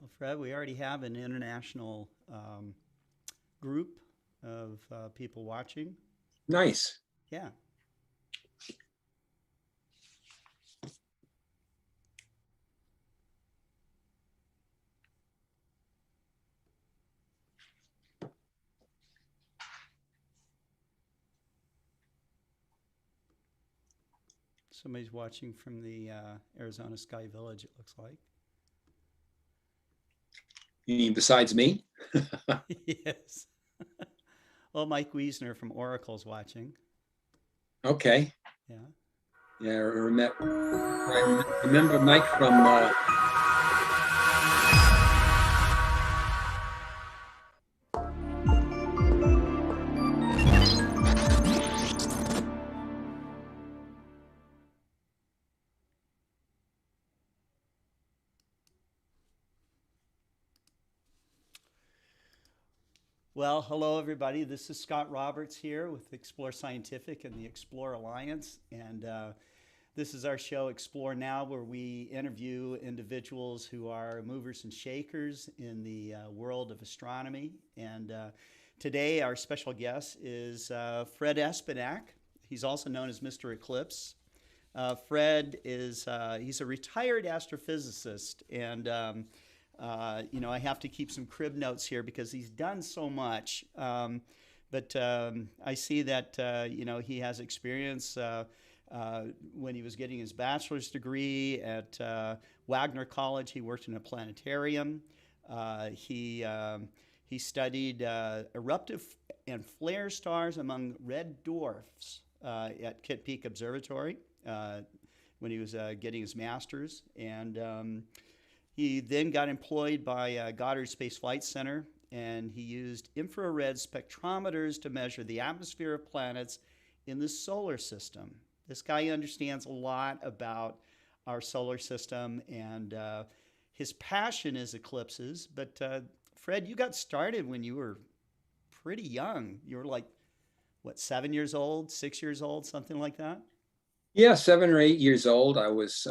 Well, Fred, we already have an international group of people watching. Nice. Yeah. Somebody's watching from the Arizona Sky Village, it looks like. You mean besides me? Yes. Well, Mike Wiesner from Oracle's watching. Okay. Yeah. Yeah, I remember Mike from. Well, hello, everybody. This is Scott Roberts here with Explore Scientific and the Explore Alliance. And this is our show, Explore Now, where we interview individuals who are movers and shakers in the world of astronomy. And today, our special guest is Fred Espenak. He's also known as Mr. Eclipse. Fred is he's a retired astrophysicist, and I have to keep some crib notes here because he's done so much. But I see that he has experience when he was getting his bachelor's degree at Wagner College. He worked in a planetarium. He studied eruptive and flare stars among red dwarfs at Kitt Peak Observatory when he was getting his master's. And he then got employed by Goddard Space Flight Center, and he used infrared spectrometers to measure the atmosphere of planets in the solar system. This guy understands a lot about our solar system, and his passion is eclipses. But Fred, you got started when you were pretty young. You were like, what, 7 years old, 6 years old, something like that? Yeah, 7 or 8 years old. I was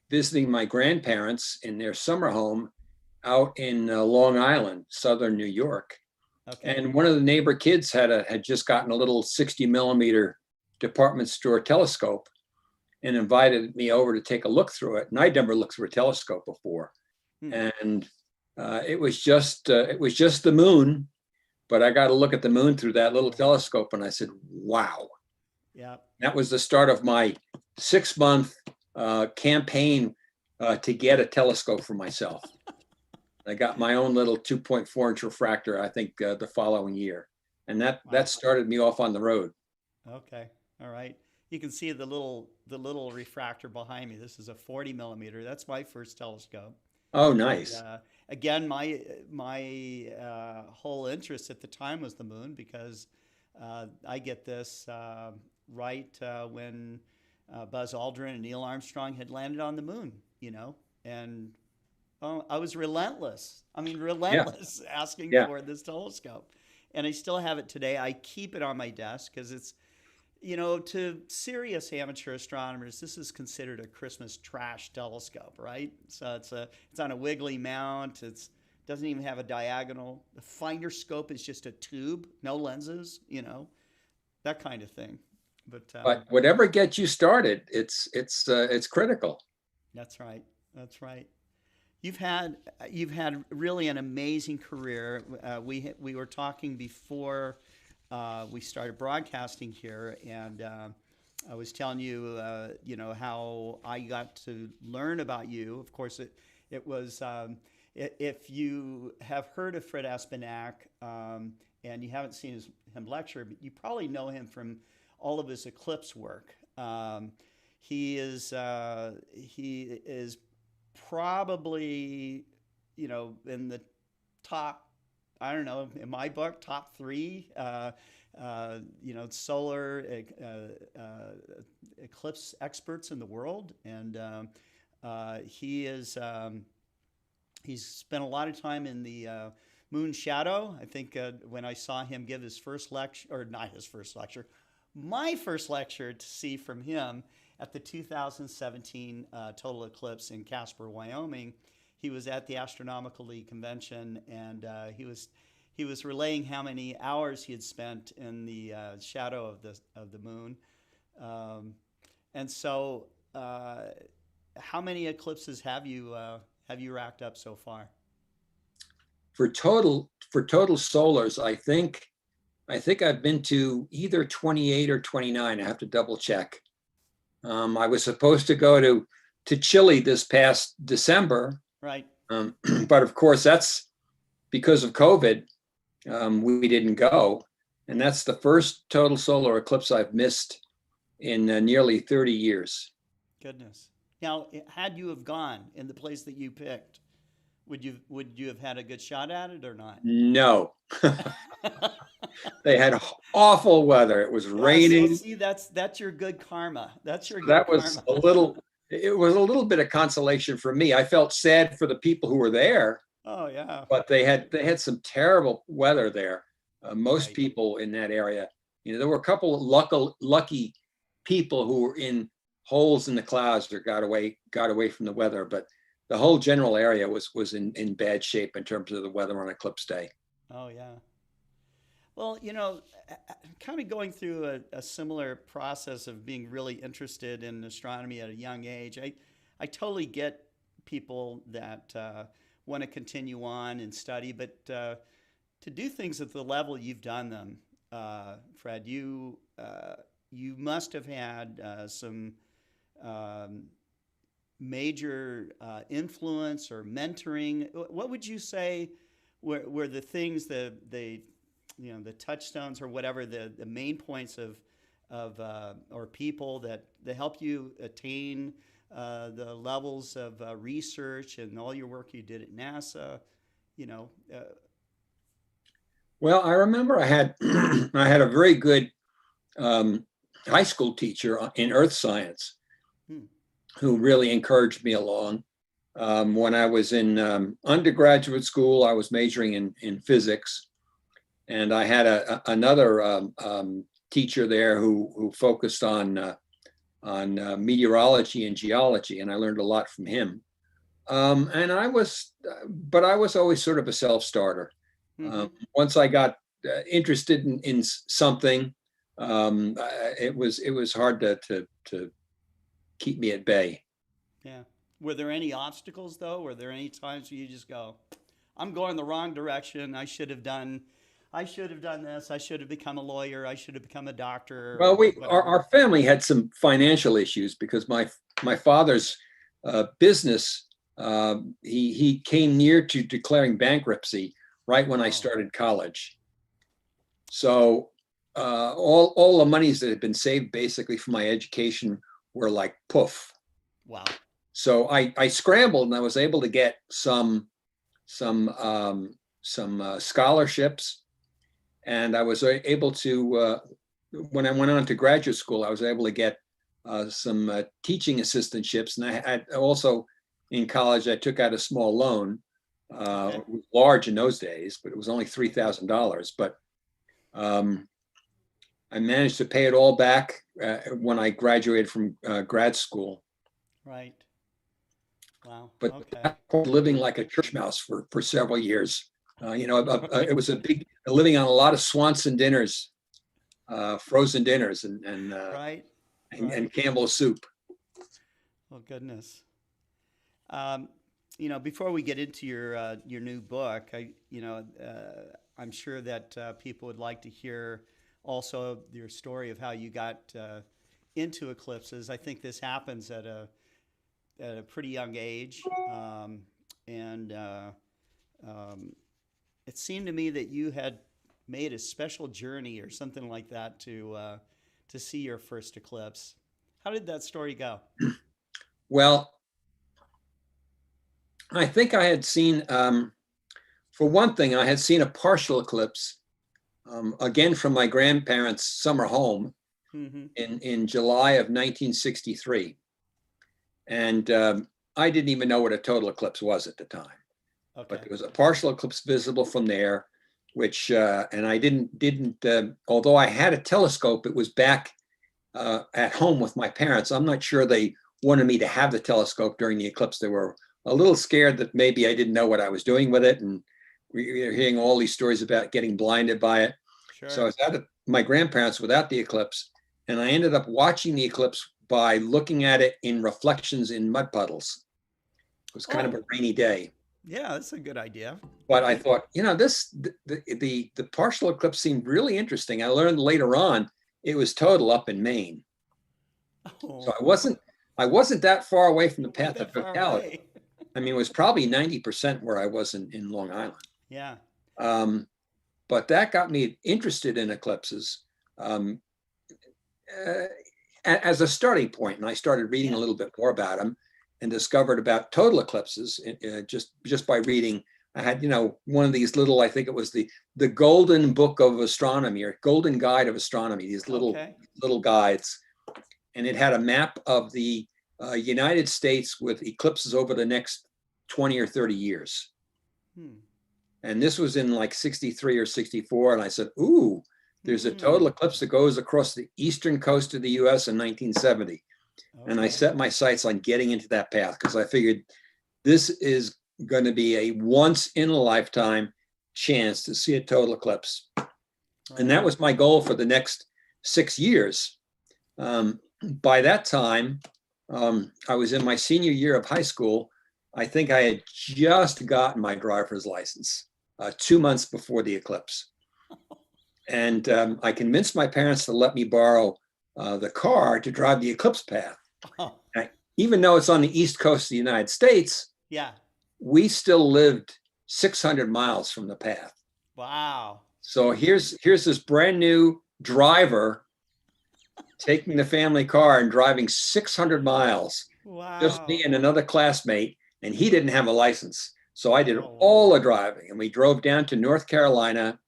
visiting my grandparents in their summer home out in Long Island, southern New York. Okay. And one of the neighbor kids had just gotten a little 60 millimeter department store telescope and invited me over to take a look through it. And I'd never looked through a telescope before. Hmm. And it was just the moon, but I got to look at the moon through that little telescope, and I said, "Wow!" Yeah. That was the start of my 6 month campaign to get a telescope for myself. I got my own little 2.4-inch refractor, I think, the following year, and Wow. that started me off on the road. Okay. All right. You can see the little refractor behind me. This is a 40 millimeter. That's my first telescope. Oh, And nice. again, my whole interest at the time was the moon because I get this right when Buzz Aldrin and Neil Armstrong had landed on the moon, and I was relentless. I mean, Yeah, relentless asking yeah. for this telescope. And I still have it today. I keep it on my desk because it's, to serious amateur astronomers, this is considered a Christmas trash telescope, right? So it's on a wiggly mount. It doesn't even have a diagonal. The finder scope is just a tube, no lenses, that kind of thing. But But whatever gets you started, it's critical. that's right. That's right. You've had really an amazing career. We were talking before we started broadcasting here, and I was telling you, how I got to learn about you. Of course, it was if you have heard of Fred Espenak and you haven't seen him lecture, but you probably know him from all of his eclipse work. He is probably, in the top, I don't know, in my book, top three, solar eclipse experts in the world. And he's spent a lot of time in the moon shadow. I think when I saw him give his first lecture, or not his first lecture, my first lecture to see from him at the 2017 total eclipse in Casper, Wyoming. He was at the Astronomical League convention, and he was relaying how many hours he had spent in the shadow of the moon. And so, how many eclipses have you racked up so far? For total solars, I think I've been to either 28 or 29. I have to double check. I was supposed to go to Chile this past December, Right. but of course that's because of COVID. We didn't go, and that's the first total solar eclipse I've missed in nearly 30 years. Goodness. Now, had you have gone in the place that you picked, would you have had a good shot at it or not? No, they had awful weather. It was Yeah, so raining. see, that's your good karma. That's your good That was karma. it was a little bit of consolation for me. I felt sad for the people who were there, Oh yeah. but they had some terrible weather there. Most Right. people in that area, there were a couple of lucky people who were in holes in the clouds or got away from the weather, but the whole general area was in bad shape in terms of the weather on eclipse day. Oh yeah. Well, kind of going through a similar process of being really interested in astronomy at a young age. I totally get people that want to continue on and study, but to do things at the level you've done them, Fred, you must have had some major influence or mentoring. What would you say were the things the touchstones or whatever the main points of or people that help you attain the levels of research and all your work you did at NASA? You know, uh, Well, I remember I had I had a very good um, high school teacher in earth science hmm, who really encouraged me along. When I was in undergraduate school, I was majoring in physics, and I had another teacher there who focused on meteorology and geology, and I learned a lot from him. But I was always sort of a self-starter. mm-hmm, Once I got interested in something, it was hard to keep me at bay. yeah. Were there any obstacles though? Were there any times where you just go, "I'm going the wrong direction. I should have done this. I should have become a lawyer. I should have become a doctor Well, or we whatever." our family had some financial issues because my father's business he came near to declaring bankruptcy right when I Oh, started college. So all the monies that had been saved basically for my education were like poof. wow. So I scrambled and I was able to get some scholarships, and I was able when I went on to graduate school, I was able to get some teaching assistantships, and I had also in college I took out a small loan. Okay. It was large in those days, but it was only $3,000. But um, I managed to pay it all back when I graduated from grad school. Right. Wow. But Okay. living like a church mouse for several years. It was living on a lot of Swanson dinners, frozen dinners, Right. Right. and Campbell's soup. Oh goodness. Um, before we get into your new book, I'm sure that people would like to hear also your story of how you got into eclipses. I think this happens at a pretty young age, and um, it seemed to me that you had made a special journey or something like that to see your first eclipse. How did that story go? Well, I think I had seen, for one thing, I had seen a partial eclipse, again from my grandparents' summer home Mm-hmm. in July of 1963. And I didn't even know what a total eclipse was at the time. But Okay. there was a partial eclipse visible from there, which, and I didn't although I had a telescope, it was back at home with my parents. I'm not sure they wanted me to have the telescope during the eclipse. They were a little scared that maybe I didn't know what I was doing with it. And we were hearing all these stories about getting blinded by it. So I Sure. was at my grandparents without the eclipse, and I ended up watching the eclipse by looking at it in reflections in mud puddles. It was kind of Oh, a rainy day. yeah, that's a good idea. But I Right? thought, the partial eclipse seemed really interesting. I learned later on it was total up in Maine. So Oh, I wasn't that far away from the you weren't path that of far totality. away. I mean, it was probably 90% where I was in Long Island. Yeah. Um, but that got me interested in eclipses uh, as a starting point, and I started reading a Yeah. little bit more about them, and discovered about total eclipses just by reading. I had one of these little, I think it was the Golden Book of Astronomy or Golden Guide of Astronomy. These Okay. little guides, and it had a map of the United States with eclipses over the next 20 or 30 years. Hmm. And this was in like 63 or 64. And I said, ooh, there's a total Hmm. eclipse that goes across the eastern coast of the US in 1970. And I Okay. set my sights on getting into that path because I figured this is going to be a once in a lifetime chance to see a total eclipse. And Right. that was my goal for the next 6 years. By that time, I was in my senior year of high school. I think I had just gotten my driver's license 2 months before the eclipse. And I convinced my parents to let me borrow the car to drive the eclipse path. Oh, Even though it's on the east coast of the United States, yeah. we still lived 600 miles from the path. Wow. So here's this brand new driver taking the family car and driving 600 miles, just me Wow. and another classmate, and he didn't have a license. So I did Oh, all wow. the driving, and we drove down to North Carolina.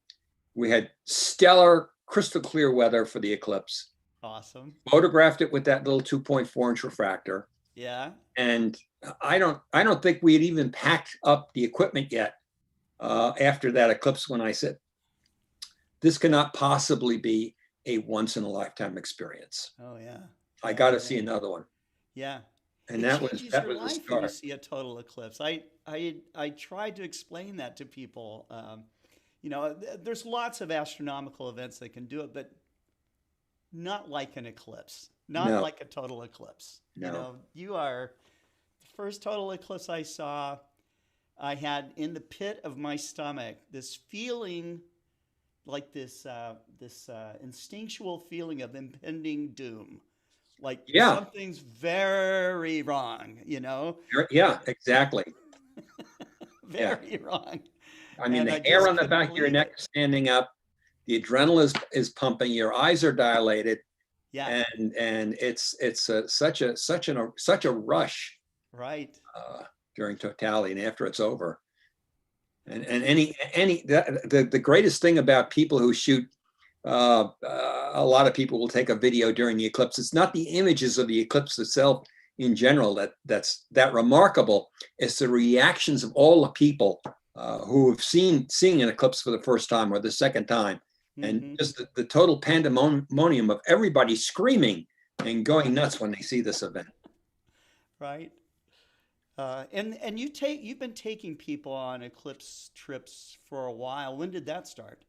We had stellar, crystal clear weather for the eclipse. Awesome. Photographed it with that little 2.4-inch refractor, Yeah. and I don't think we had even packed up the equipment yet after that eclipse when I said, this cannot possibly be a once in a lifetime experience. Oh, yeah. I Yeah. got to Yeah. see another one. Yeah. And It that was changes that your was the life when you start. see a total eclipse. I tried to explain that to people. There's lots of astronomical events that can do it, but not like an eclipse, not No, like a total eclipse. no. You are the first total eclipse I saw. I had in the pit of my stomach this feeling, like this instinctual feeling of impending doom, like Yeah, something's very wrong. yeah, exactly. Yeah. Very wrong, I mean, and I the hair just on the couldn't back of your believe neck it. is standing up, the adrenaline is pumping, your eyes are dilated, Yeah, and it's such a rush right. uh, during totality and after it's over. And Do you, the greatest thing about people who shoot a lot of people will take a video during the eclipse. It's not the images of the eclipse itself in general that's remarkable. It's the reactions of all the people who have seeing an eclipse for the first time or the second time, and Hmm. just the total pandemonium of everybody screaming and going nuts when they see this event. Right. And you've been taking people on eclipse trips for a while. When did that start?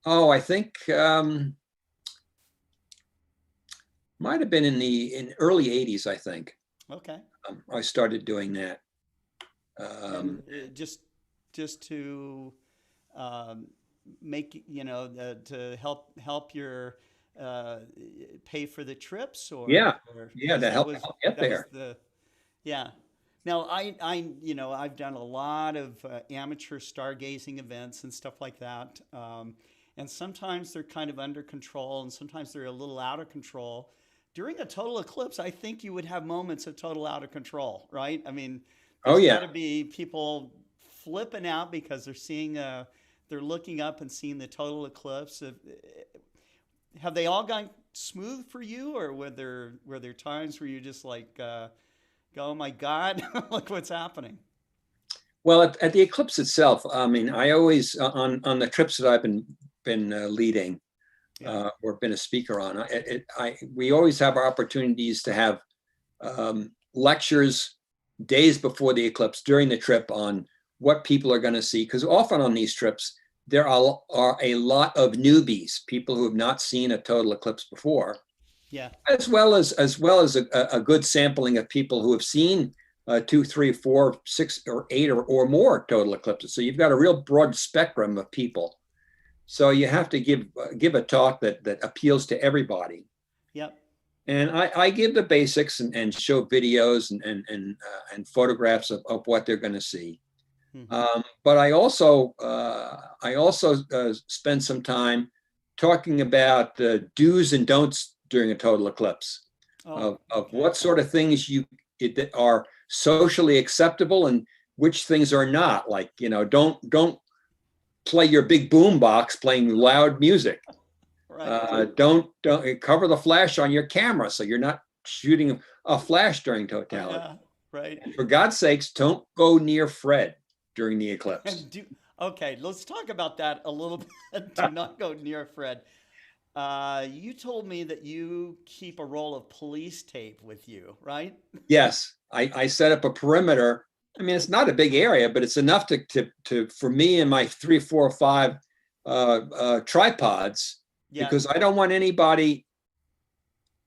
Oh, I think might have been in early '80s. I think Okay. I started doing that. And Um, just to um, make to help your uh, pay for the trips, yeah, or yeah, because to help out get that was there. the yeah. Now I've done a lot of amateur stargazing events and stuff like that, and sometimes they're kind of under control, and sometimes they're a little out of control. During a total eclipse, I think you would have moments of total out of control, right? I mean, Oh there's got yeah. to be people flipping out because they're looking up and seeing the total eclipse. Have they all gone smooth for you, or were there times where you just like go, oh my God, look what's happening? Well, at the eclipse itself, I mean, I always on the trips that I've been leading Yeah. or been a speaker on, we always have our opportunities to have lectures days before the eclipse during the trip on what people are going to see. Because often on these trips, there are a lot of newbies, people who have not seen a total eclipse before, Yeah. as well as a good sampling of people who have seen two, three, four, six, or eight, or more total eclipses. So you've got a real broad spectrum of people. So you have to give a talk that appeals to everybody. Yep. And I give the basics and show videos and photographs of what they're going to see. Hmm. But I also spend some time talking about the do's and don'ts during a total eclipse, Oh, of okay. what sort of things that are socially acceptable and which things are not. Like, don't play your big boom box playing loud music. Right. Don't cover the flash on your camera so you're not shooting a flash during Oh totality. yeah. Right. And for God's sakes, don't go near Fred during the eclipse. And do Okay. Let's talk about that a little bit. Do not go near Fred. You told me that you keep a roll of police tape with you, right? Yes, I set up a perimeter. I mean, it's not a big area, but it's enough to for me and my three, four, five tripods, Yeah. because I don't want anybody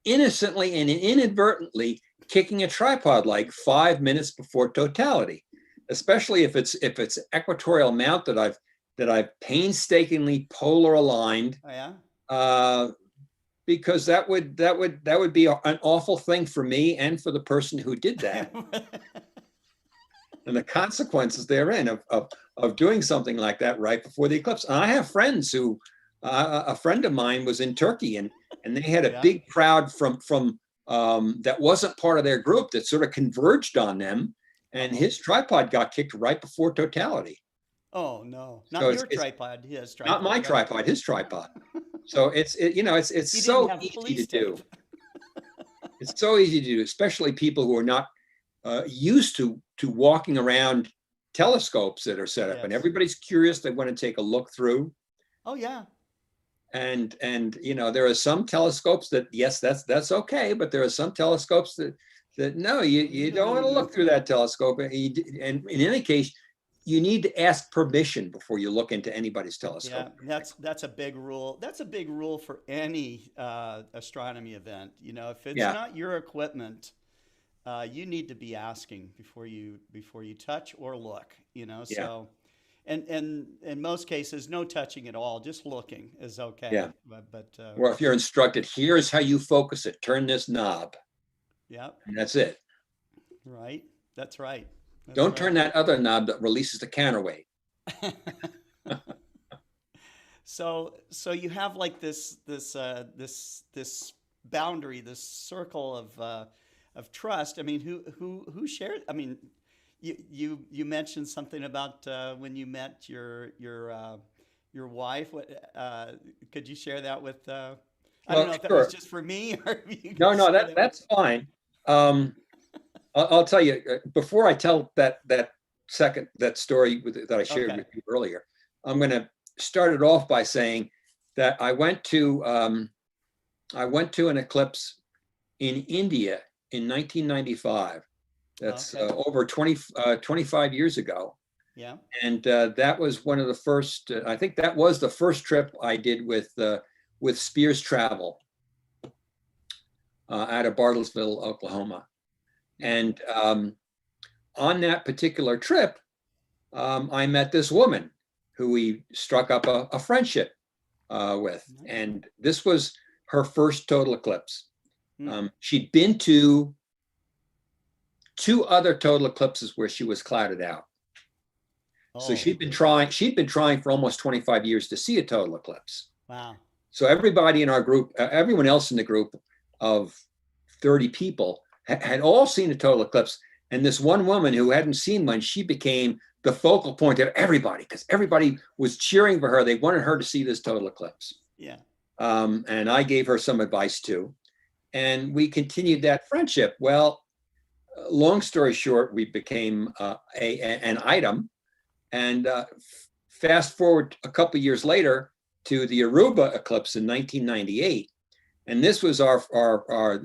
innocently and inadvertently kicking a tripod like 5 minutes before totality, especially if it's equatorial mount that I've painstakingly polar aligned, Oh yeah. uh, because that would be an awful thing for me and for the person who did that, and the consequences therein of doing something like that right before the eclipse. And I have friends who, a friend of mine was in Turkey, and they had a Yeah. big crowd from that wasn't part of their group that sort of converged on them, and Uh-oh. his tripod got kicked right before totality. Oh no. Not So your it's tripod, his not my tripod, right? tripod, his tripod. So it's He didn't so have easy to police do. tape. It's so easy to do, especially people who are not used to walking around telescopes that are set up, and Yes. everybody's curious. They want to take a look through, Oh yeah. and there are some telescopes that, yes, that's okay, but there are some telescopes that no, you No, don't no, want to no. look through that telescope, and in any case, you need to ask permission before you look into anybody's telescope. Yeah, that's a big rule. That's a big rule for any astronomy event. If it's Yeah, not your equipment, you need to be asking before you touch or look. yeah, So, and in most cases, no touching at all. Just looking is yeah. okay. But Or if you're instructed, here's how you focus it: turn this knob, yeah, and that's it. right. That's right. That's Don't turn right. that other knob that releases the counterweight. So you have like this boundary, this circle of trust. I mean, who shared? I mean, you mentioned something about when you met your wife. Could you share that with? I don't Well, know if that was sure. just for me or if you No, could no, share that with. that's fine. I'll tell you before I tell that story that I shared Okay. with you earlier. I'm going to start it off by saying that I went to an eclipse in India in 1995. That's Okay. over 25 years ago. Yeah. And that was one of the first, I think that was the first trip I did with Spears Travel out of Bartlesville, Oklahoma. And on that particular trip, I met this woman who we struck up a friendship with. Nice. And this was her first total eclipse. Hmm. She'd been to two other total eclipses where she was clouded out. So Oh, she'd been trying for almost 25 years to see a total eclipse. wow. So everybody in our group, everyone else in the group of 30 people had all seen a total eclipse. And this one woman who hadn't seen one, she became the focal point of everybody because everybody was cheering for her. They wanted her to see this total eclipse. Yeah. And I gave her some advice too. And we continued that friendship. Well, long story short, we became an item. And fast forward a couple of years later to the Aruba eclipse in 1998. And this was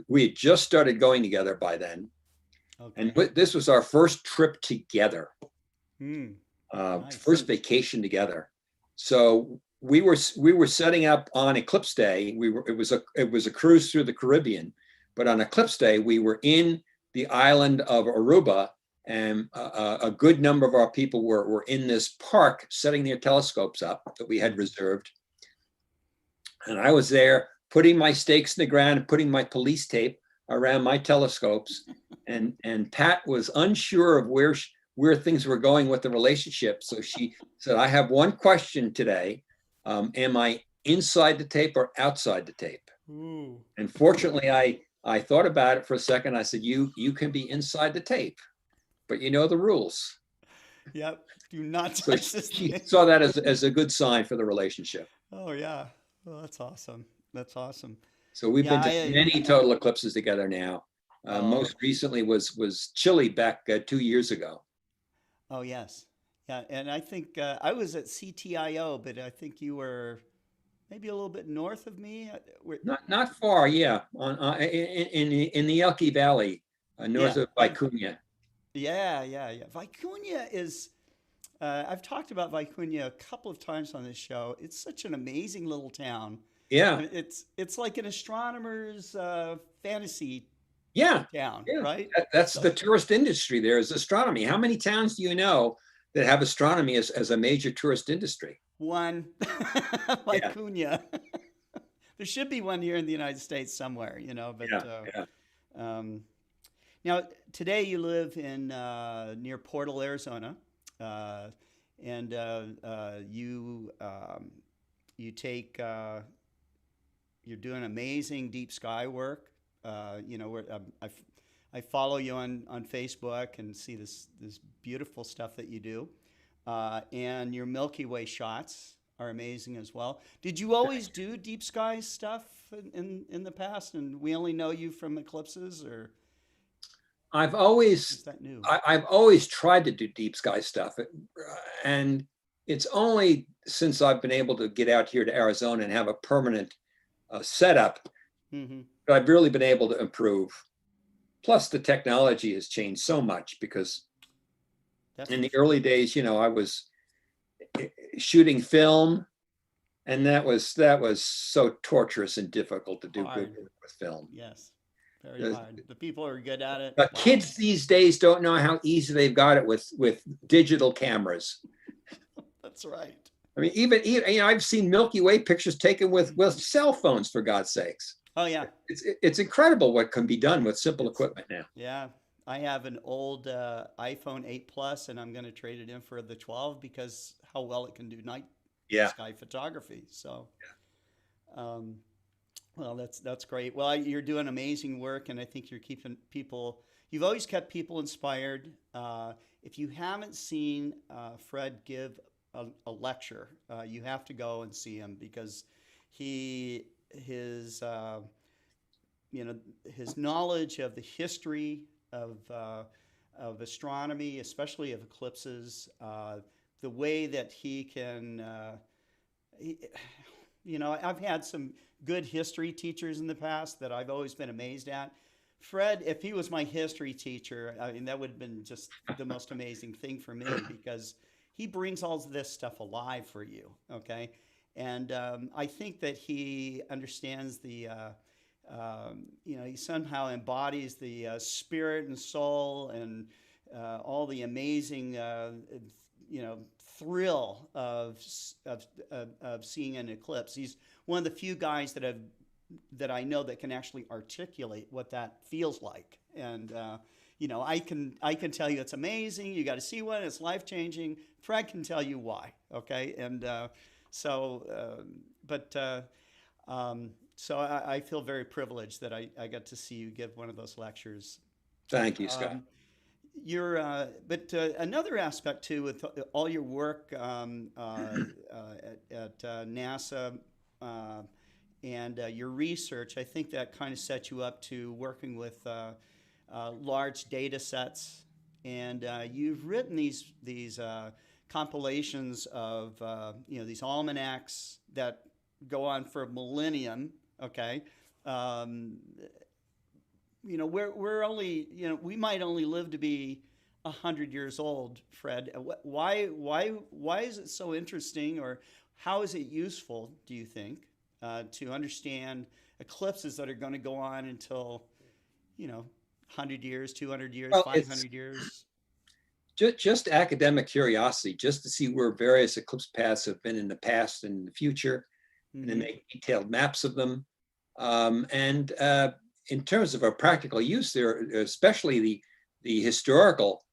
we had just started going together by then. Okay. And this was our first trip together, Hmm. first Nice. vacation together. So we were setting up on Eclipse Day. It was a cruise through the Caribbean, but on Eclipse Day we were in the island of Aruba, and a good number of our people were in this park setting their telescopes up that we had reserved. And I was there putting my stakes in the ground and putting my police tape around my telescopes. And Pat was unsure of where things were going with the relationship. So she said, I have one question today. Am I inside the tape or outside the tape? Ooh. And fortunately, I thought about it for a second. I said, you can be inside the tape, but you know the rules. Yep. Do not So touch this she thing. saw that as a good sign for the relationship. Oh yeah. Well, that's awesome. That's awesome. So we've Yeah. been to many total eclipses together now. Oh. Most recently was Chile back 2 years ago. Oh yes. Yeah. And I think I was at CTIO, but I think you were maybe a little bit north of me. Not far, yeah, in the Elqui Valley, north Yeah. of And Vicuña. yeah. Vicuña is. I've talked about Vicuña a couple of times on this show. It's such an amazing little town. Yeah, It's like an astronomer's fantasy yeah, town, yeah. right? That's So the tourist industry. There is astronomy. How many towns do you know that have astronomy as a major tourist industry? one, Yeah, Vicuña. There should be one here in the United States somewhere, you know. But yeah, yeah. um, now today you live in near Portal, Arizona, uh, and you take you're doing amazing deep sky work. You know, I follow you on Facebook and see this beautiful stuff that you do, and your Milky Way shots are amazing as well. Did you always do deep sky stuff in the past, and we only know you from eclipses, or I've is always that new? I've always tried to do deep sky stuff, and it's only since I've been able to get out here to Arizona and have a permanent setup Hmm. that I've really been able to improve. Plus, the technology has changed so much because That's in for the sure. early days, I was shooting film, and that was so torturous and difficult to do good Hard, work with film. yes, very The, hard. The people who are good at it, the wow. kids these days don't know how easy they've got it with digital cameras. That's right. I mean, even I've seen Milky Way pictures taken with cell phones, for God's sakes. Oh yeah, It's incredible what can be done with simple it's equipment now. yeah. I have an old iPhone 8 Plus, and I'm going to trade it in for the 12 because how well it can do night Yeah. sky photography. So, um, well, that's great. Well, you're doing amazing work, and I think you're keeping people. You've always kept people inspired. If you haven't seen Fred give a lecture. You have to go and see him because he his you know his knowledge of the history of astronomy, especially of eclipses, the way that he can. He, I've had some good history teachers in the past that I've always been amazed at. Fred, if he was my history teacher, I mean, that would have been just the most amazing thing for me because he brings all of this stuff alive for you, okay? And I think that he understands he somehow embodies the spirit and soul and all the amazing, thrill of seeing an eclipse. He's one of the few guys that I know that can actually articulate what that feels like. And I can tell you it's amazing. You got to see one. It's life changing. Fred can tell you why. Okay, and so, but so I feel very privileged that I got to see you give one of those lectures. Thank you, Scott. Um, but another aspect too, with all your work at NASA and your research, I think that kind of set you up to working with large data sets. And you've written these compilations of these almanacs that go on for a millennium. Okay. Um, we might only live to be 100 years old, Fred. Why is it so interesting, or how is it useful, do you think, to understand eclipses that are going to go on until 100 years, 200 years, Well, it's 500 years? just academic curiosity, just to see where various eclipse paths have been in the past and in the future, and then Mm-hmm. make detailed maps of them. And in terms of a practical use, there, especially the historical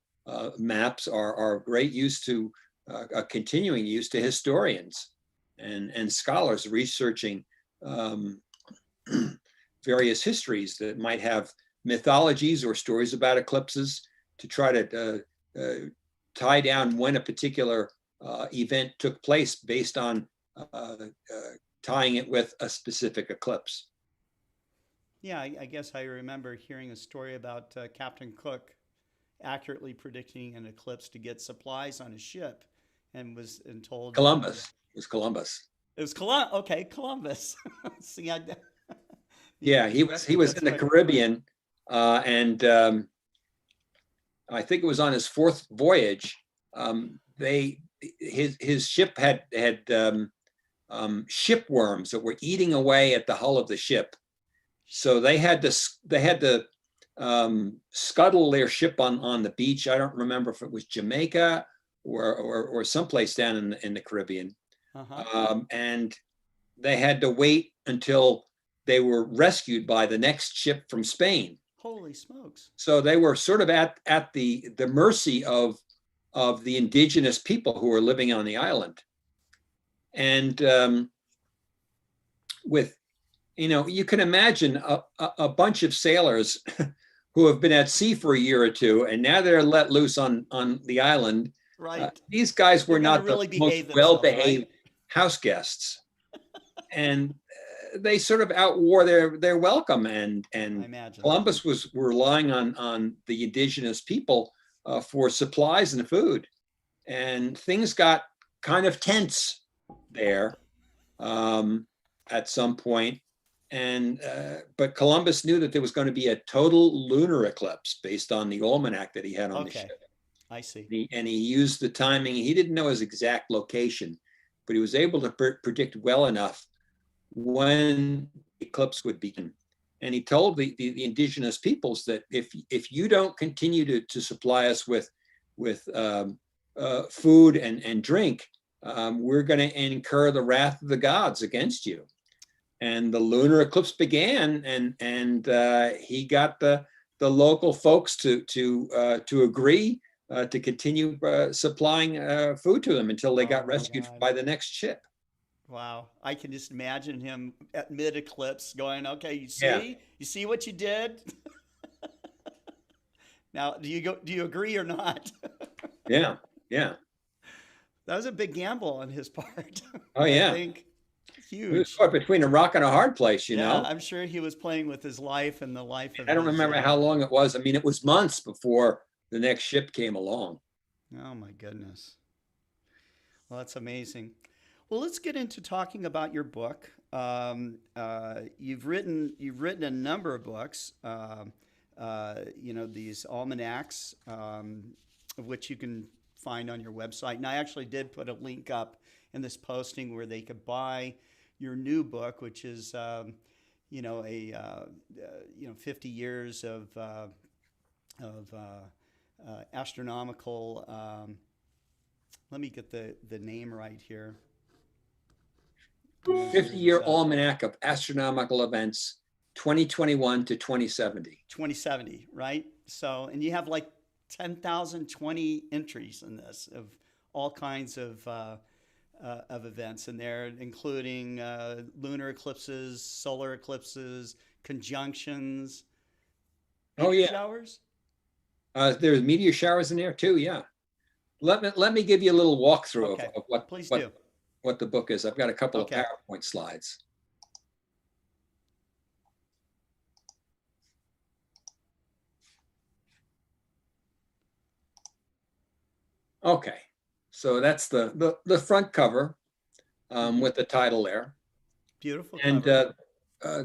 maps are of great use to a continuing use to historians and scholars researching various histories that might have mythologies or stories about eclipses to try to tie down when a particular event took place based on tying it with a specific eclipse. Yeah, I guess I remember hearing a story about Captain Cook accurately predicting an eclipse to get supplies on his ship, and told Columbus. It was Columbus. it was Columbus. Okay, Columbus. See, Yeah, he was that's in the what. Caribbean, and I think it was on his fourth voyage. His ship had shipworms that were eating away at the hull of the ship, so they had to scuttle their ship on the beach. I don't remember if it was Jamaica or someplace down in the Caribbean, Uh-huh. and they had to wait until they were rescued by the next ship from Spain. Holy smokes. So they were sort of at the mercy of the indigenous people who were living on the island. And with, you can imagine a bunch of sailors who have been at sea for a year or two, and now they're let loose on the island. Right. These guys were They're going to not the really most behave themselves, well-behaved right? house guests, and they sort of outwore their welcome. And I imagine. Columbus was relying on the indigenous people for supplies and food, and things got kind of tense there at some point. And but Columbus knew that there was going to be a total lunar eclipse based on the almanac that he had on the Okay, ship. I see. And he used the timing. He didn't know his exact location, but he was able to predict well enough when the eclipse would begin. And he told the indigenous peoples that if you don't continue to supply us with food and drink, we're going to incur the wrath of the gods against you. And the lunar eclipse began, and he got the local folks to agree to continue supplying food to them until they Oh got my rescued God. by the next ship. Wow. I can just imagine him at mid-eclipse going, okay, Yeah, you see what you did? Now, do you agree or not? yeah, yeah. That was a big gamble on his part. Oh I yeah, think he was huge. caught between a rock and a hard place, you Yeah, know. I'm sure he was playing with his life and the life of I don't his. remember how long it was. I mean, it was months before the next ship came along. Oh my goodness. Well, that's amazing. Well, let's get into talking about your book. You've written a number of books. These almanacs, of which you can find on your website. And I actually did put a link up in this posting where they could buy your new book, which is you know a 50 years of astronomical. Let me get the name right here. I'm going to screw this 50-year up. almanac of astronomical events, 2021 to 2070. 2070, right? So, and you have like 10,020 entries in this of all kinds of events in there, including lunar eclipses, solar eclipses, conjunctions, Oh meteor yeah, showers. there's meteor showers in there too. Yeah. Let me give you a little walkthrough Okay, of please do. what the book is. I've got a couple of Okay, PowerPoint slides. Okay, so that's the front cover hmm with the title there, beautiful and cover.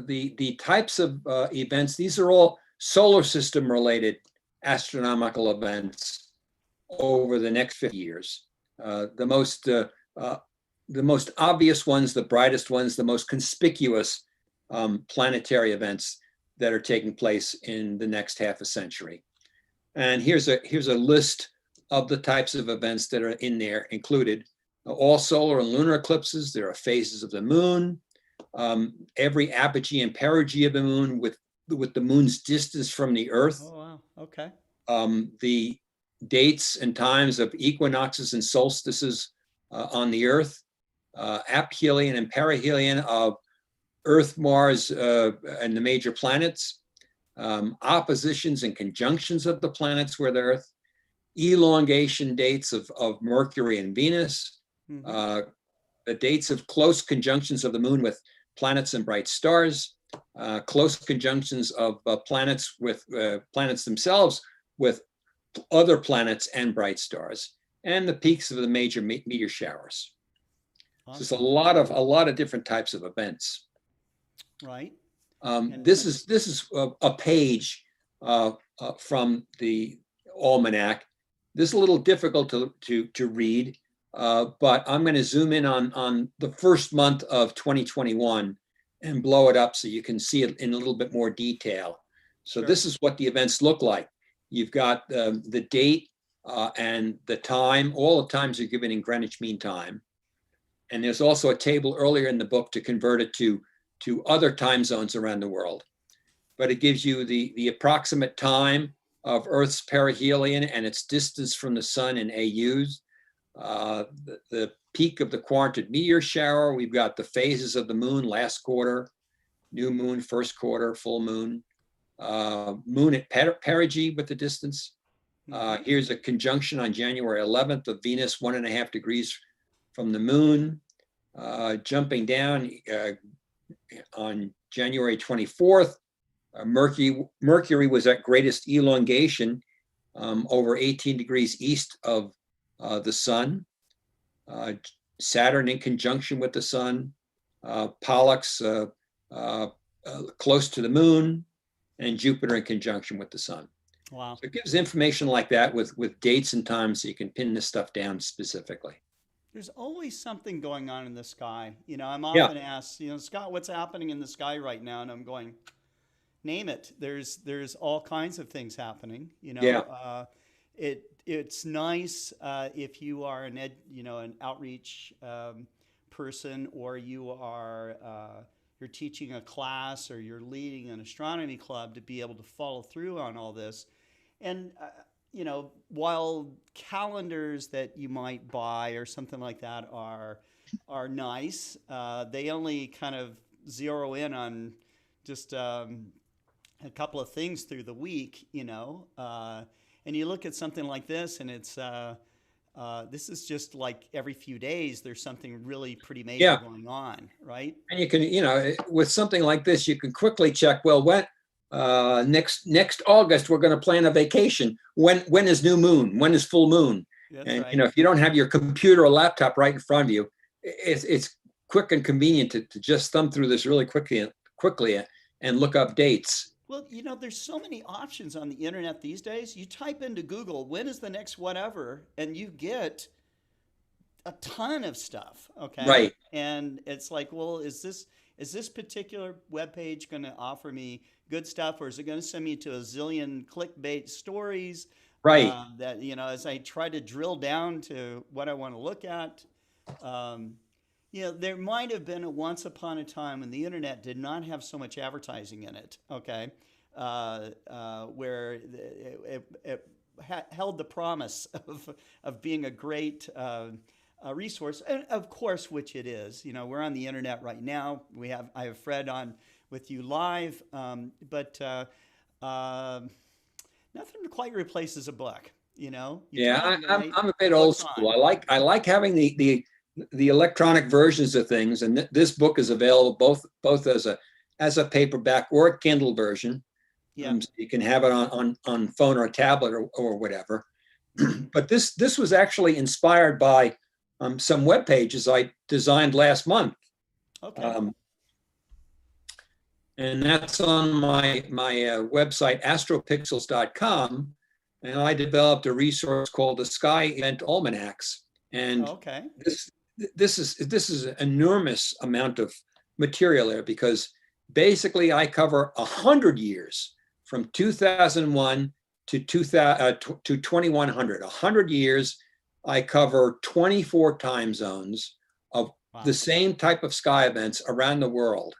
the types of events. These are all solar system related astronomical events over the next 50 years. Uh, the most uh, uh, the most obvious ones, the brightest ones, the most conspicuous planetary events that are taking place in the next half a century. And here's a list of the types of events that are in there included. All solar and lunar eclipses. There are phases of the moon. Every apogee and perigee of the moon with the moon's distance from the Earth. Oh wow. Okay. The dates and times of equinoxes and solstices on the Earth. Aphelion and perihelion of Earth, Mars, and the major planets. Oppositions and conjunctions of the planets with Earth, elongation dates of Mercury and Venus, hmm uh, the dates of close conjunctions of the moon with planets and bright stars, close conjunctions of planets with planets themselves with other planets and bright stars, and the peaks of the major meteor showers. So it's Awesome. a lot of different types of events. Right. And This is a page from the almanac. This is a little difficult to read, but I'm going to zoom in on the first month of 2021 and blow it up so you can see it in a little bit more detail. So sure. this is what the events look like. You've got the date and the time. All the times are given in Greenwich Mean Time. And there's also a table earlier in the book to convert it to other time zones around the world. But it gives you the approximate time of Earth's perihelion and its distance from the sun in AUs, the peak of the quaranted meteor shower. We've got the phases of the moon, last quarter, new moon, first quarter, full moon, moon at perigee with the distance. hmm Here's a conjunction on January 11th of Venus, 1.5 degrees from the moon. Jumping down on January 24th, Mercury was at greatest elongation over 18 degrees east of the sun. Saturn in conjunction with the sun, Pollux close to the moon, and Jupiter in conjunction with the sun. Wow. So it gives information like that with dates and times so you can pin this stuff down specifically. There's always something going on in the sky. I'm Yeah, often asked, Scott, what's happening in the sky right now? And I'm going, name it. There's all kinds of things happening. yeah. It's nice if you are an outreach person, or you're teaching a class, or you're leading an astronomy club, to be able to follow through on all this. And while calendars that you might buy or something like that are nice, they only kind of zero in on just a couple of things through the week. And you look at something like this, and it's This is just like every few days, there's something really pretty major Yeah. going on, right? And you can, with something like this, you can quickly check, well, when next August we're going to plan a vacation. When is new moon? When is full moon? That's And right. if you don't have your computer or laptop right in front of you, it's quick and convenient to just thumb through this really quickly and look up dates. Well, there's so many options on the internet these days. You type into Google, when is the next whatever, and you get a ton of stuff, okay? Right, And it's like, well, is this particular web page going to offer me good stuff, or is it going to send me to a zillion clickbait stories right. that as I try to drill down to what I want to look at? Um, there might have been a once upon a time when the internet did not have so much advertising in it, okay, where it held the promise of being a great resource, and of course, which it is. We're on the internet right now. I have Fred on with you live, but nothing quite replaces a book. You Yeah, turn on the light, I'm a the bit old book's school. on. I like having the electronic versions of things, and this book is available both as a paperback or a Kindle version. Yeah. So you can have it on phone or a tablet or whatever. Hmm. But this was actually inspired by some web pages I designed last month, Okay. um, and that's on my website astropixels.com. And I developed a resource called the Sky Event Almanacs, and Okay. this this is an enormous amount of material there because basically I cover 100 years from 2001 to 2100. 100 years. I cover 24 time zones of the Wow. same type of sky events around the world.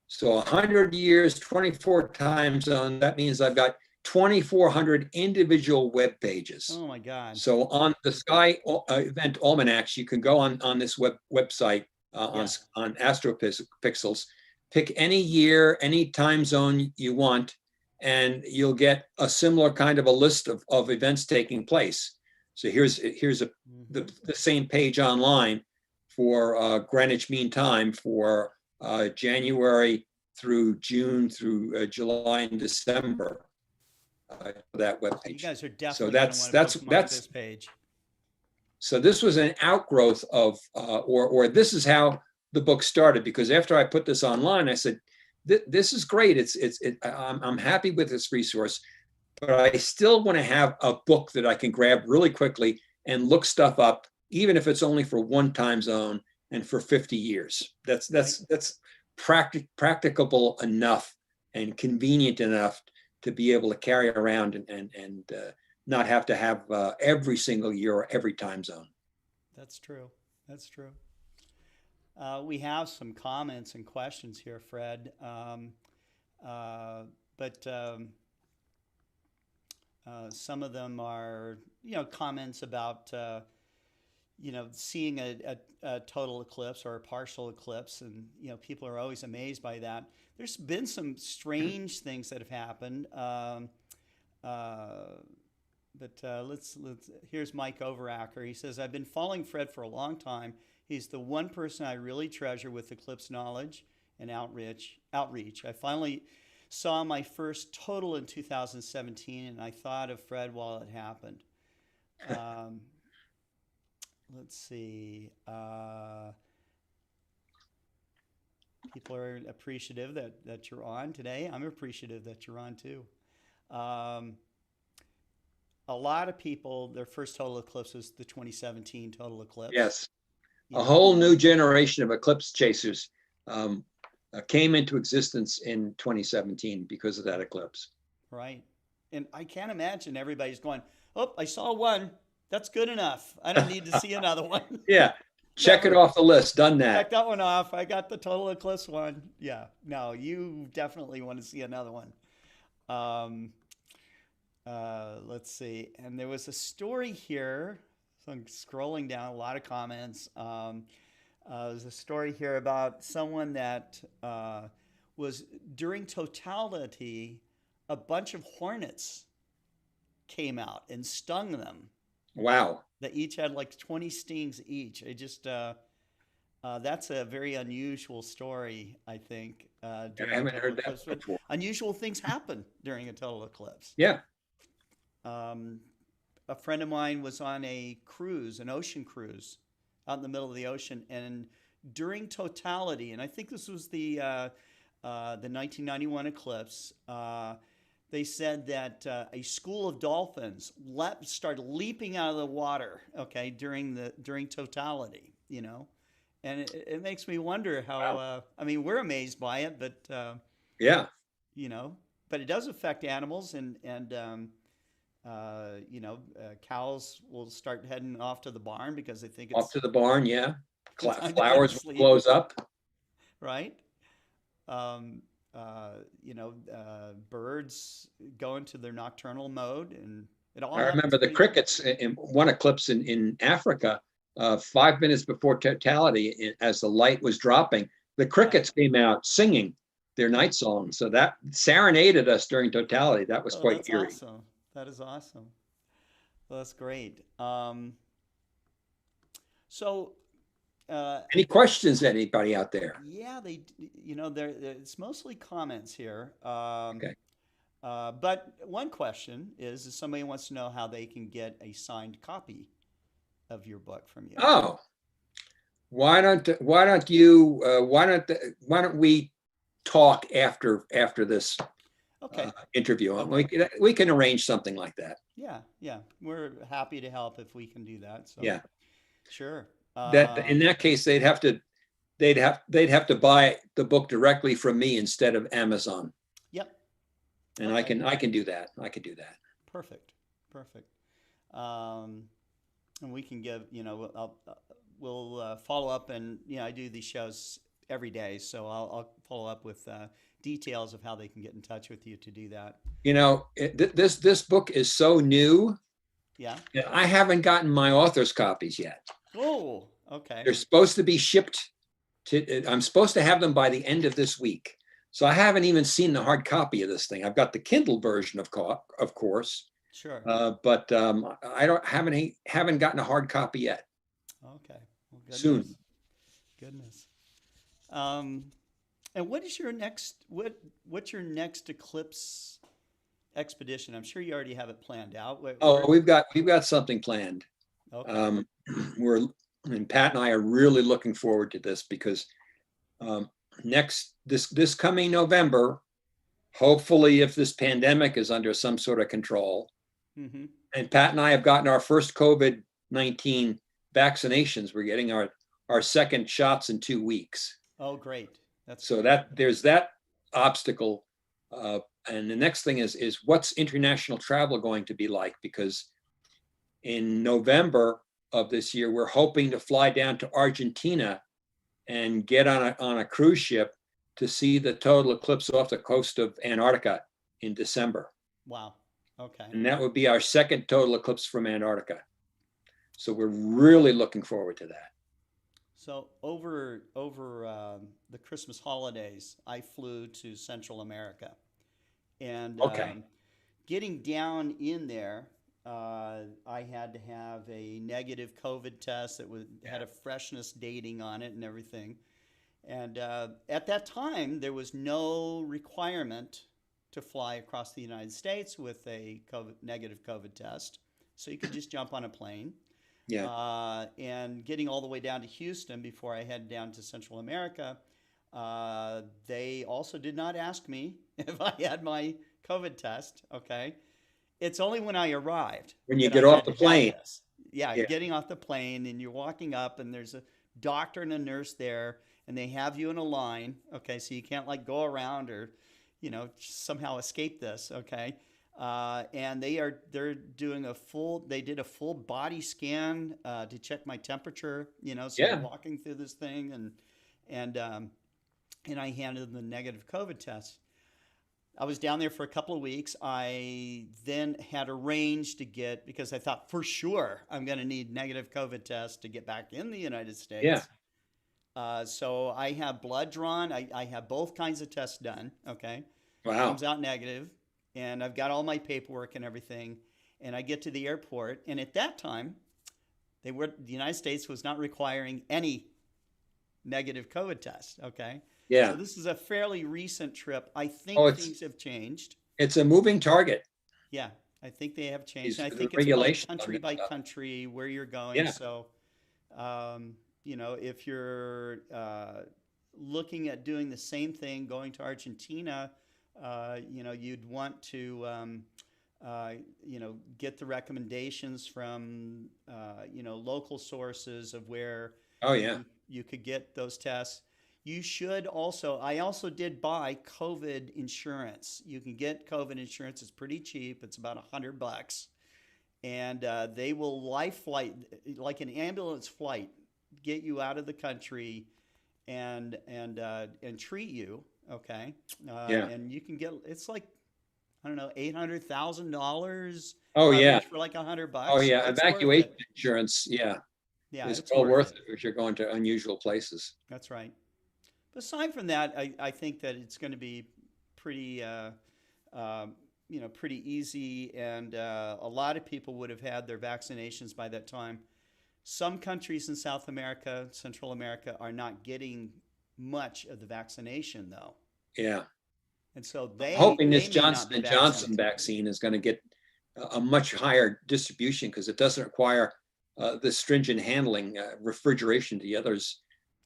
So 100 years, 24 time zones. That means I've got 2,400 individual web pages. Oh my God. So on the Sky Event Almanacs, you can go on this website Yeah. on AstroPixels, pick any year, any time zone you want, and you'll get a similar kind of a list of events taking place. So here's Hmm. the same page online for Greenwich Mean Time for January through June through July and December. That web You page. guys are So definitely going to that's want to that's bookmark that's this page. so this was an outgrowth of or this is how the book started, because after I put this online, I said, this is great. I'm happy with this resource, but I still want to have a book that I can grab really quickly and look stuff up, even if it's only for one time zone and for 50 years. Right. That's practicable enough and convenient enough to be able to carry around and not have to have every single year or every time zone. That's true. That's true. We have some comments and questions here, Fred. Uh, but some of them are, comments about, seeing a total eclipse or a partial eclipse, and people are always amazed by that. There's been some strange things that have happened. Uh, but let's here's Mike Overacker. He says, I've been following Fred for a long time. He's the one person I really treasure with eclipse knowledge and outreach. I finally saw my first total in 2017, and I thought of Fred while it happened. Um, let's see. People are appreciative that you're on today. I'm appreciative that you're on too. Um, a lot of people, their first total eclipse was the 2017 total eclipse. Yes, You a know, whole new generation of eclipse chasers um, came into existence in 2017 because of that eclipse. right? And I can't imagine everybody's going, "Oh, I saw one. That's good enough. I don't need to see another one." Yeah, check it Never. off the list. Done Check that. that one off. I got the total eclipse one. Yeah. No, you definitely want to see another one. Um, let's see. And there was a story here. So I'm scrolling down, a lot of comments. There's a story here about someone that was during totality, a bunch of hornets came out and stung them. Wow. They each had like 20 stings each. It just that's a very unusual story, I think, I during a haven't total heard that eclipse. But before. unusual things happen during a total eclipse. Yeah. Um, a friend of mine was on a cruise, an ocean cruise, out in the middle of the ocean, and during totality, and I think this was the 1991 eclipse. They said that a school of dolphins started leaping out of the water. Okay, during totality, and it makes me wonder how. Wow. I mean, we're amazed by it, but Yeah. you know, but it does affect animals, and cows will start heading off to the barn because they think Off it's to the barn. Yeah. time to go to Flowers will sleep, close up. right? Um, birds go into their nocturnal mode, and it all I happens remember the pretty quick. crickets in one eclipse in Africa, 5 minutes before totality, as the light was dropping, the Yeah. crickets came out singing their night song. So that serenaded us during totality. That was Oh, quite that's eerie. awesome. That is awesome. Well, that's great. So, uh, Any questions, anybody out there? yeah, it's mostly comments here. Okay. But one question is if somebody wants to know how they can get a signed copy of your book from you. Oh, why don't we talk after this Okay. interview? Okay. We can arrange something like that. Yeah. Yeah. We're happy to help if we can do that. So, Yeah. sure. That in that case, they'd have to buy the book directly from me instead of Amazon. Yep. And I Okay. can do that. I can do that. Perfect. Perfect. Um, and we can give, we'll follow up, and I do these shows every day, so I'll follow up with details of how they can get in touch with you to do that. This book is so new Yeah. that I haven't gotten my author's copies yet. Oh, okay. They're supposed to be shipped I'm supposed to have them by the end of this week. So I haven't even seen the hard copy of this thing. I've got the Kindle version, of course, Sure. but haven't gotten a hard copy yet. Okay. Well, Soon. goodness. Um, and what's your next eclipse expedition? I'm sure you already have it planned out. Oh, we've got something planned. Okay. Um, we're and Pat and I are really looking forward to this because this coming November, hopefully, if this pandemic is under some sort of control, Mm-hmm. and Pat and I have gotten our first COVID-19 vaccinations. We're getting our second shots in 2 weeks. Oh, great. That's So great. there's that obstacle. And the next thing is what's international travel going to be like? Because in November of this year, we're hoping to fly down to Argentina and get on a cruise ship to see the total eclipse off the coast of Antarctica in December. Wow. Okay. And that would be our second total eclipse from Antarctica. So we're really looking forward to that. So over the Christmas holidays, I flew to Central America, and Okay. getting down in there, I had to have a negative COVID test that had a freshness dating on it and everything. And at that time, there was no requirement to fly across the United States with a negative COVID test, so you could just jump on a plane. Yeah. And getting all the way down to Houston before I head down to Central America, they also did not ask me if I had my COVID test. Okay. It's only when I arrived When you that I get off had the to have plane. this. Yeah, Yeah. getting off the plane and you're walking up and there's a doctor and a nurse there and they have you in a line. Okay, so you can't like go around or, somehow escape this. Okay. And they're doing they did a full body scan to check my temperature, so you're Yeah. walking through this thing and I handed them the negative COVID test. I was down there for a couple of weeks. I then had arranged to because I thought for sure I'm going to need negative COVID test to get back in the United Yeah. States. So I have blood drawn. I have both kinds of tests done. Okay. Wow. Comes out negative, and I've got all my paperwork and everything. And I get to the airport, and at that time, The United States was not requiring any negative COVID test. Okay. So Yeah. this is a fairly recent trip. I Oh, think things have changed. it's a moving target. Yeah, I think they have changed. These And I the think it's regulations on this by stuff. country where you're going. Yeah. So, if you're looking at doing the same thing, going to Argentina, you'd want to, get the recommendations from, local sources of where Oh yeah. you could get those tests. You should also, I also did buy COVID insurance. You can get COVID insurance. It's pretty cheap. It's about $100. And they will life flight, like an ambulance flight, get you out of the country and treat you. Okay. Yeah. And you can get, it's like, I don't know, $800,000 Oh yeah. coverage for like Oh $100. So yeah. it's worth Evacuation it. insurance. Yeah. Yeah, Is it's well worth worth it. it if you're going to unusual places. That's right. But aside from that, I think that it's going to be pretty, pretty easy, and a lot of people would have had their vaccinations by that time. Some countries in South America, Central America, are not getting much of the vaccination though, Yeah. and so I'm hoping this they may not Johnson be and Johnson vaccinated. vaccine is going to get a much higher distribution because it doesn't require the stringent handling, refrigeration that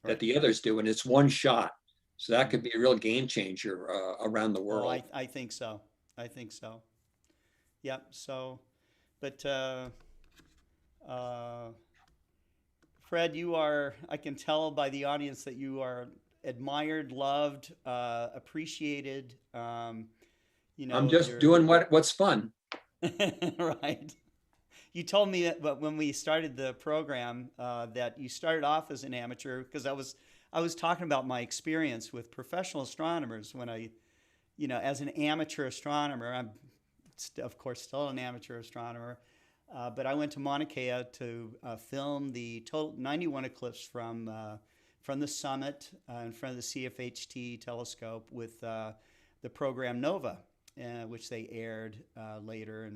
Right. the others do, and it's one shot. So that Mhm. could be a real game changer around the Oh, world. I think so. I think so. Yep. So, but uh, Fred, I can tell by the audience that you are admired, loved, appreciated. I'm just doing what's fun. Right. You told me that, but when we started the program, that you started off as an amateur because I was talking about my experience with professional astronomers when as an amateur astronomer, I'm of course still an amateur astronomer, but I went to Mauna Kea to film the total 91 eclipse from the summit in front of the CFHT telescope with the program NOVA, which they aired later,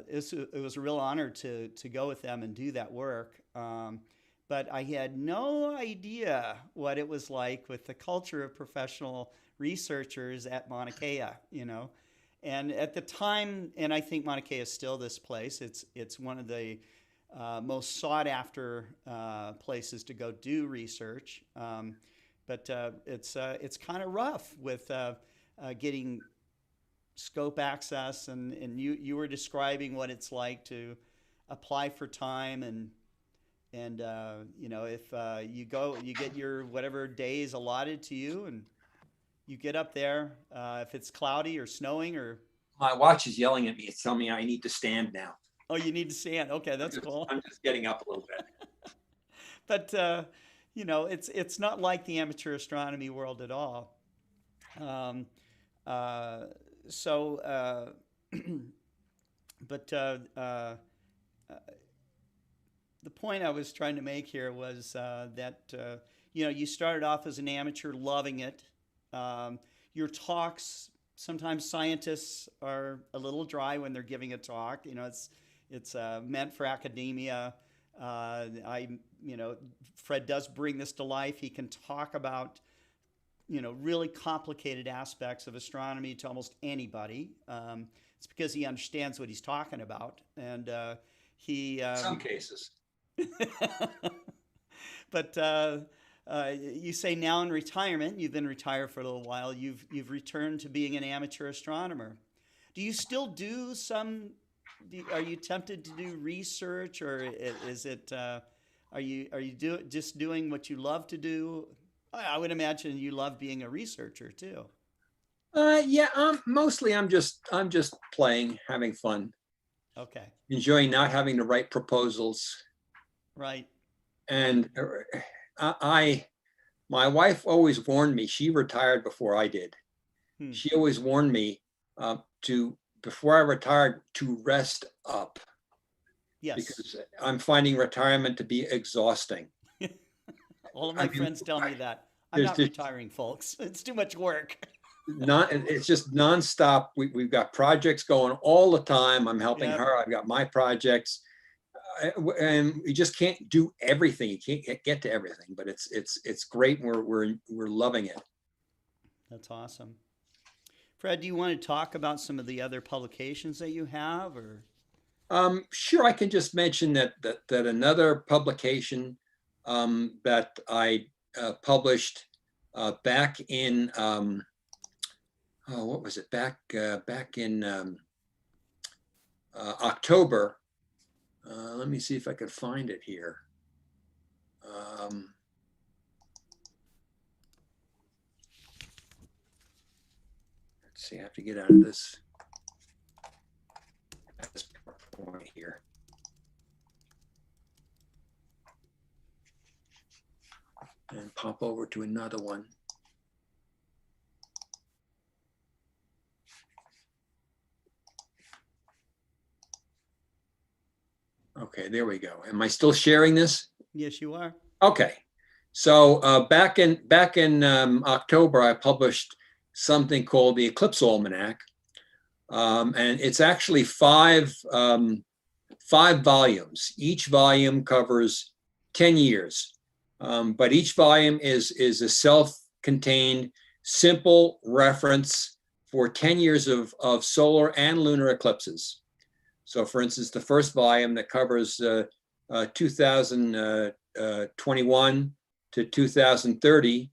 it was a real honor to go with them and do that work. But I had no idea what it was like with the culture of professional researchers at Mauna Kea, And at the time, and I think Mauna Kea is still this place, it's one of the most sought after places to go do research. But it's kind of rough with getting scope access, and you were describing what it's like to apply for time and if you get your whatever days allotted to you, and you get up there, if it's cloudy or snowing or My watch is yelling at me. It's telling me I need to stand now. oh, you need to stand. Okay, that's cool. I'm just getting up a little bit. But it's not like the amateur astronomy world at all. Um, so, but the point I was trying to make here was that you started off as an amateur, loving it. Your talks, sometimes scientists are a little dry when they're giving a talk. It's meant for academia. Fred does bring this to life. He can talk about really complicated aspects of astronomy to almost anybody. It's because he understands what he's talking about, and he. In some cases. But you say now in retirement, you've been retired for a little while. You've returned to being an amateur astronomer. Do you still do some? Are you tempted to do research, or is it? Are you just doing what you love to do? I would imagine you love being a researcher too. Yeah. Mostly, I'm just playing, having fun, Okay. enjoying not having to write proposals. Right. And my wife always warned me. She retired before I did. Hmm. She always warned me before I retired to rest up. Yes. Because I'm finding retirement to be exhausting. All of my friends tell me that. I'm not retiring, folks. It's too much work. It's just nonstop. We've got projects going all the time. I'm helping her. I've got my projects. and you just can't do everything. You can't get to everything, but it's great. And we're loving it. That's awesome. Fred, do you want to talk about some of the other publications that you have, or? Sure, I can just mention that another publication that I published back in what was it, back in October. Let me see if I could find it here. Let's see, I have to get out of this point here. And pop over to another one. Okay, there we go. Am I still sharing this? Yes, you are. Okay. So back in October, I published something called the Eclipse Almanac, and it's actually five volumes. Each volume covers 10 years, but each volume is a self-contained, simple reference for 10 years of solar and lunar eclipses. So, for instance, the first volume that covers 2021 to 2030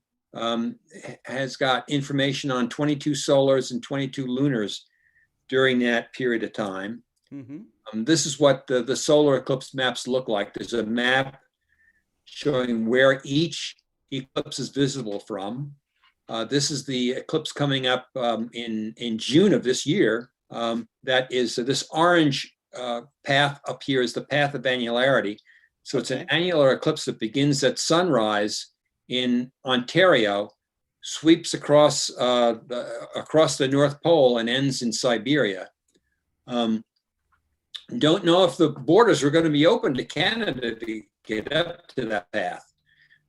has got information on 22 solars and 22 lunars during that period of time. Mm-hmm. This is what the solar eclipse maps look like. There's a map showing where each eclipse is visible from. This is the eclipse coming up in June of this year. That is this orange path up here is the path of annularity. So it's an annular eclipse that begins at sunrise in Ontario, sweeps across the North Pole and ends in Siberia. Don't know if the borders are going to be open to Canada to get up to that path,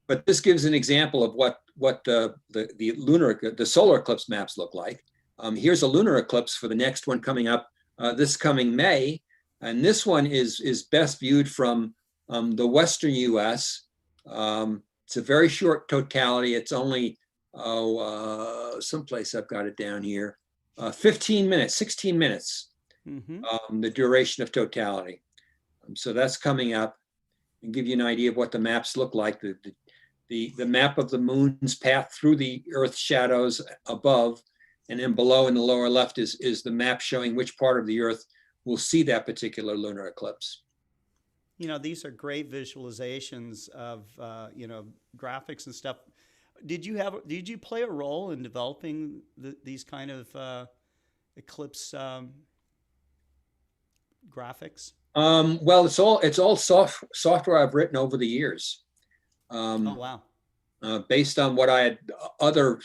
but this gives an example of what the solar eclipse maps look like. Here's a lunar eclipse for the next one coming up this coming May, and this one is best viewed from the western U.S. It's a very short totality. It's only someplace I've got it down here, 15 minutes, 16 minutes, the duration of totality. So that's coming up, and give you an idea of what the maps look like. The map of the moon's path through the Earth's shadows above, and then below in the lower left is the map showing which part of the Earth will see that particular lunar eclipse. You know, these are great visualizations of graphics and stuff. Did you play a role in developing these kind of eclipse graphics? Well, it's all software I've written over the years. Oh wow! Based on what I had other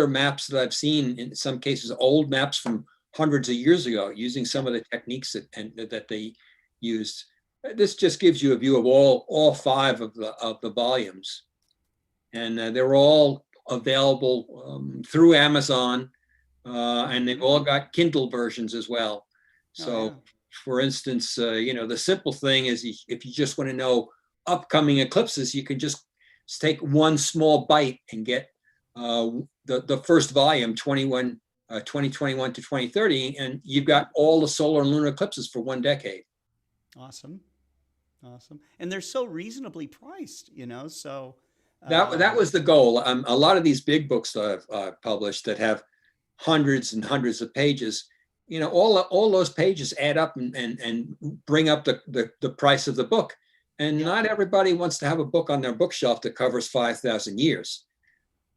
maps that I've seen, in some cases old maps from hundreds of years ago, using some of the techniques that they used. This just gives you a view of all five of the volumes, and they're all available through Amazon, and they've all got Kindle versions as well. So, for instance, the simple thing is if you just want to know upcoming eclipses, you can just take one small bite and get the first volume, 2021 to 2030, and you've got all the solar and lunar eclipses for one decade. Awesome. And they're so reasonably priced, so. That was the goal. A lot of these big books that I've published that have hundreds and hundreds of pages, all those pages add up and bring up the price of the book. And not everybody wants to have a book on their bookshelf that covers 5,000 years.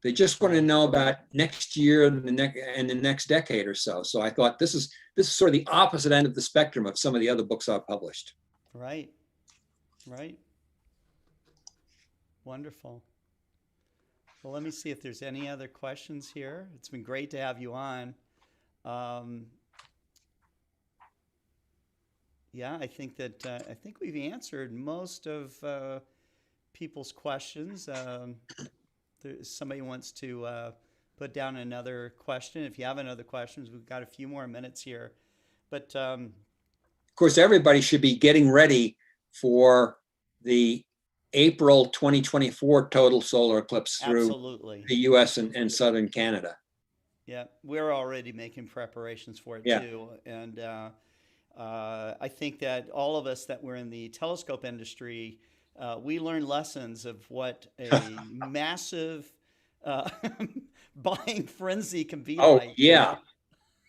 They just want to know about next year and the next decade or so. So I thought this is sort of the opposite end of the spectrum of some of the other books I've published. Right. Wonderful. Well, let me see if there's any other questions here. It's been great to have you on. I think we've answered most of people's questions. Somebody wants to put down another question. If you have another questions, we've got a few more minutes here. But of course, everybody should be getting ready for the April 2024 total solar eclipse through Absolutely. the US and southern Canada. Yeah, we're already making preparations for it Yeah, too. And I think that all of us that were in the telescope industry, we learned lessons of what a massive uh, buying frenzy can be oh like, you yeah.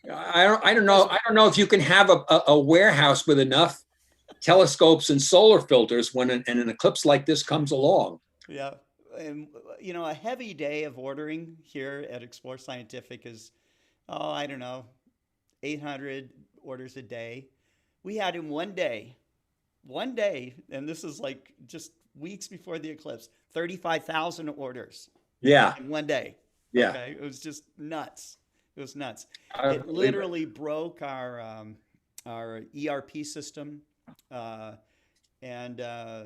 know, I don't because know. I don't know if you can have a warehouse with enough telescopes and solar filters when an eclipse like this comes along. yeah, and a heavy day of ordering here at Explore Scientific is, oh, I don't know, 800 orders a day. We had in one day, and this is like just weeks before the eclipse, 35,000 orders Yeah, in one day. yeah. Okay, it was just nuts. It was nuts. I It believe it. literally broke our ERP system, uh, and uh,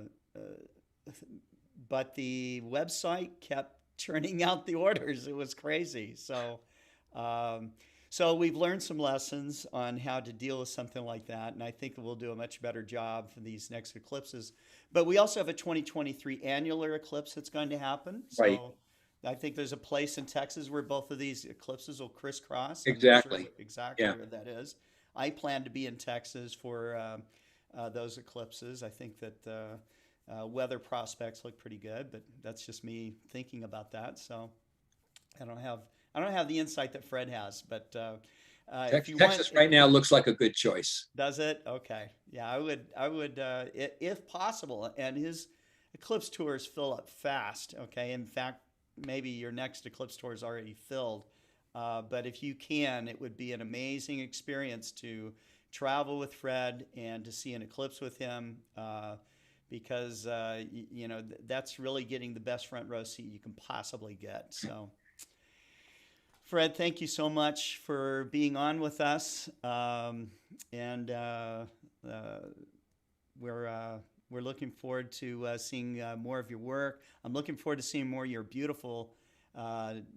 but the website kept churning out the orders. It was crazy. Um, so we've learned some lessons on how to deal with something like that, and I think we'll do a much better job for these next eclipses. But we also have a 2023 annular eclipse that's going to happen. Right. So I think there's a place in Texas where both of these eclipses will crisscross. I'm not sure Exactly. exactly Yeah. where that is. I plan to be in Texas for those eclipses. I think that weather prospects look pretty good, but that's just me thinking about that. So I don't have I don't have the insight that Fred has, but if you want, Texas right now looks like a good choice. does it? Okay, yeah, I would, if possible. And his eclipse tours fill up fast. Okay, in fact, maybe your next eclipse tour is already filled. But if you can, it would be an amazing experience to travel with Fred and to see an eclipse with him. Because that's really getting the best front row seat you can possibly get. So, Fred, thank you so much for being on with us, and uh, we're uh, we're looking forward to seeing more of your work. I'm looking forward to seeing more of your beautiful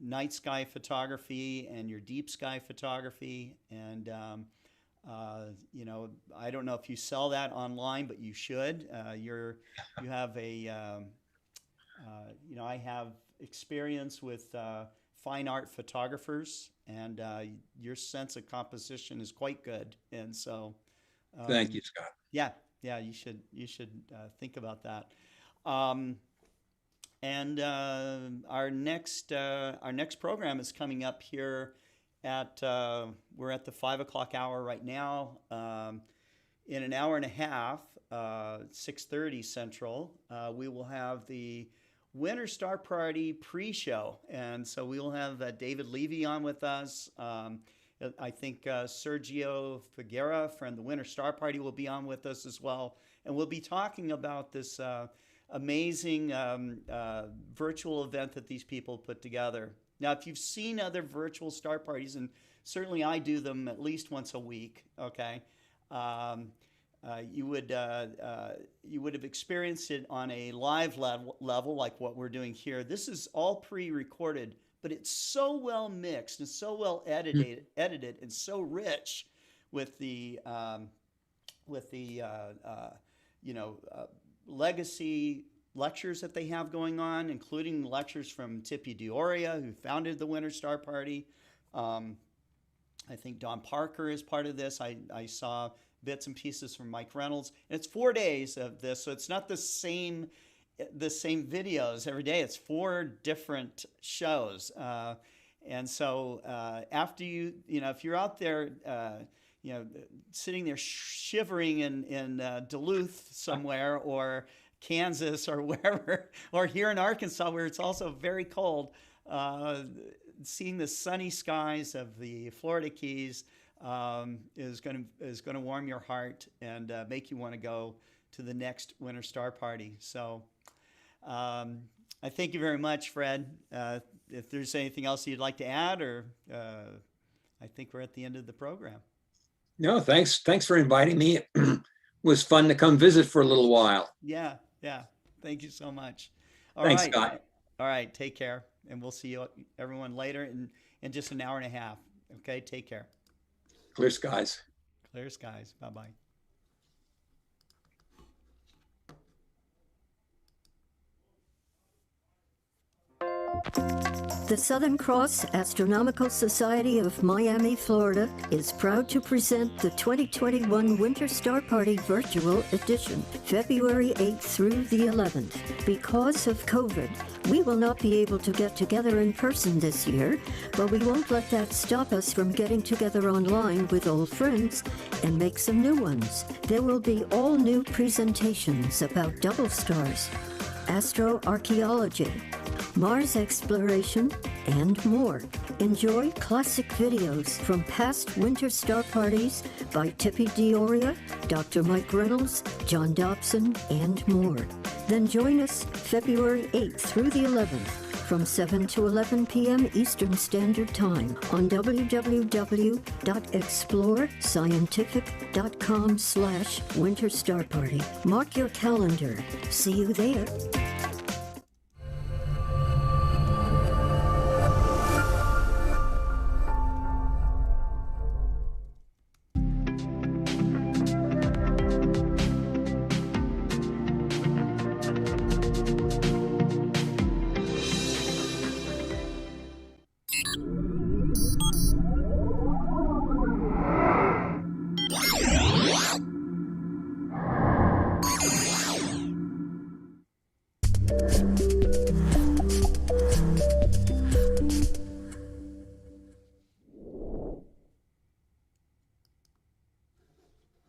night sky photography and your deep sky photography. And I don't know if you sell that online, but you should. You have I have experience with fine art photographers, and your sense of composition is quite good. And so, Thank um, you, Scott. yeah, yeah, you should think about that. Um, and our next program is coming up here at we're at the 5 o'clock hour right now. In an hour and a half, 6:30 Central, we will have the Winter Star Party pre-show, and so we will have David Levy on with us. I think Sergio Figuera from the Winter Star Party will be on with us as well, and we'll be talking about this amazing virtual event that these people put together. Now, if you've seen other virtual star parties, and certainly I do them at least once a week, okay, um, you would have experienced it on a live level like what we're doing here. This is all pre-recorded, but it's so well mixed and so well edited and so rich with the you know uh, legacy lectures that they have going on, including lectures from Tippy Dioria, who founded the Winter Star Party. Um, I think Don Parker is part of this. I saw bits and pieces from Mike Reynolds. And it's 4 days of this, so it's not the same videos every day. It's four different shows. And so after if you're out there, sitting there shivering in Duluth somewhere, or Kansas, or wherever, or here in Arkansas where it's also very cold, uh, seeing the sunny skies of the Florida Keys is going to warm your heart and make you want to go to the next Winter Star Party. So I thank you very much, Fred. If there's anything else you'd like to add, or I think we're at the end of the program. No, thanks. Thanks for inviting me. It was fun to come visit for a little while. Yeah, yeah. Thank you so much. All Thanks, right. Scott. All right. Take care. And we'll see you everyone later in just an hour and a half. Okay. Take care. Clear skies. Clear skies. Bye bye. The Southern Cross Astronomical Society of Miami, Florida is proud to present the 2021 Winter Star Party Virtual Edition, February 8th through the 11th. Because of COVID, we will not be able to get together in person this year, but we won't let that stop us from getting together online with old friends and make some new ones. There will be all new presentations about double stars, astroarchaeology, Mars exploration, and more. Enjoy classic videos from past winter star parties by Tippy Dioria, Dr. Mike Reynolds, John Dobson, and more. Then join us February 8th through the 11th from 7 to 11 p.m. Eastern Standard Time on www.explorescientific.com/winterstarparty. Mark your calendar. See you there.